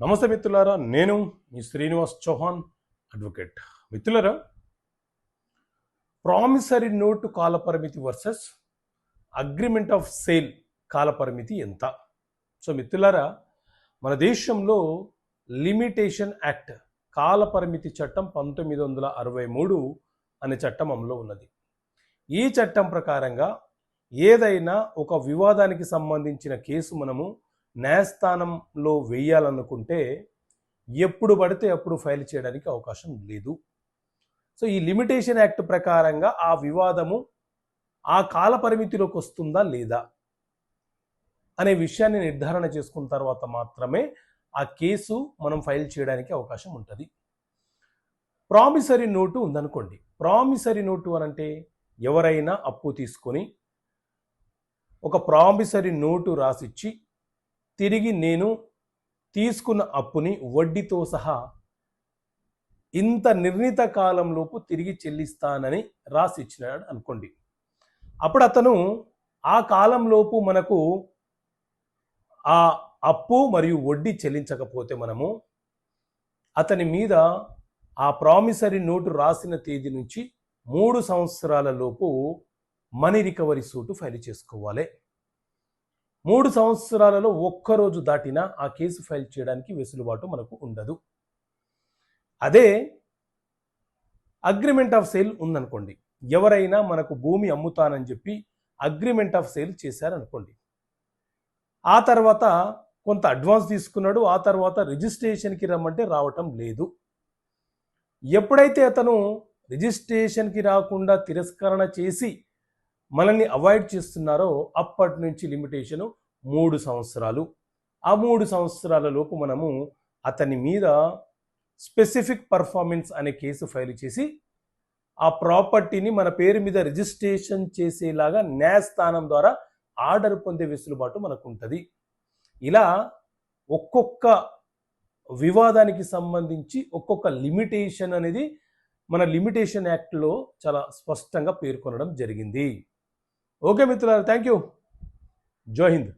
నమస్తే మిత్రులారా, నేను మీ శ్రీనివాస్ చౌహాన్ అడ్వకేట్. మిత్రులారా, ప్రామిసరీ నోటు కాలపరిమితి వర్సెస్ అగ్రిమెంట్ ఆఫ్ సేల్ కాలపరిమితి ఎంత? సో మిత్రులారా, మన దేశంలో లిమిటేషన్ యాక్ట్ కాలపరిమితి చట్టం 1963 అనే చట్టం అమలులో ఉన్నది. ఈ చట్టం ప్రకారంగా ఏదైనా ఒక వివాదానికి సంబంధించిన కేసు మనము న్యాయస్థానంలో వేయాలనుకుంటే ఎప్పుడు పడితే అప్పుడు ఫైల్ చేయడానికి అవకాశం లేదు. సో ఈ లిమిటేషన్ యాక్ట్ ప్రకారంగా ఆ వివాదము ఆ కాల పరిమితిలోకి వస్తుందా లేదా అనే విషయాన్ని నిర్ధారణ చేసుకున్న తర్వాత మాత్రమే ఆ కేసు మనం ఫైల్ చేయడానికి అవకాశం ఉంటుంది. ప్రామిసరీ నోటు ఉందనుకోండి. ప్రామిసరీ నోటు అనంటే ఎవరైనా అప్పు తీసుకొని ఒక ప్రామిసరీ నోటు రాసిచ్చి తిరిగి నేను తీసుకున్న అప్పుని వడ్డీతో సహా ఇంత నిర్ణీత కాలంలోపు తిరిగి చెల్లిస్తానని రాసి ఇచ్చినాడు అనుకోండి. అప్పుడు అతను ఆ కాలంలోపు మనకు ఆ అప్పు మరియు వడ్డీ చెల్లించకపోతే మనము అతని మీద ఆ ప్రామిసరీ నోటు రాసిన తేదీ నుంచి 3 సంవత్సరాల లోపు మనీ రికవరీ సూటు ఫైల్ చేసుకోవాలి. 3 సంవత్సరాలలో ఒక్కరోజు దాటినా ఆ కేసు ఫైల్ చేయడానికి వెసులుబాటు మనకు ఉండదు. అదే అగ్రిమెంట్ ఆఫ్ సేల్ ఉందనుకోండి. ఎవరైనా మనకు భూమి అమ్ముతానని చెప్పి అగ్రిమెంట్ ఆఫ్ సేల్ చేశారనుకోండి. ఆ తర్వాత కొంత అడ్వాన్స్ తీసుకున్నాడు, ఆ తర్వాత రిజిస్ట్రేషన్కి రమ్మంటే రావటం లేదు. ఎప్పుడైతే అతను రిజిస్ట్రేషన్కి రాకుండా తిరస్కరణ చేసి మనల్ని అవాయిడ్ చేస్తున్నారో అప్పటి నుంచి లిమిటేషను 3 సంవత్సరాలు. ఆ 3 సంవత్సరాల లోపు మనము అతని మీద స్పెసిఫిక్ పర్ఫార్మెన్స్ అనే కేసు ఫైల్ చేసి ఆ ప్రాపర్టీని మన పేరు మీద రిజిస్ట్రేషన్ చేసేలాగా న్యాయస్థానం ద్వారా ఆర్డర్ పొందే వెసులుబాటు మనకు ఉంటుంది. ఇలా ఒక్కొక్క వివాదానికి సంబంధించి ఒక్కొక్క లిమిటేషన్ అనేది మన లిమిటేషన్ యాక్ట్లో చాలా స్పష్టంగా పేర్కొనడం జరిగింది. ఓకే మిత్రులారా, థ్యాంక్ యూ. జై హింద్.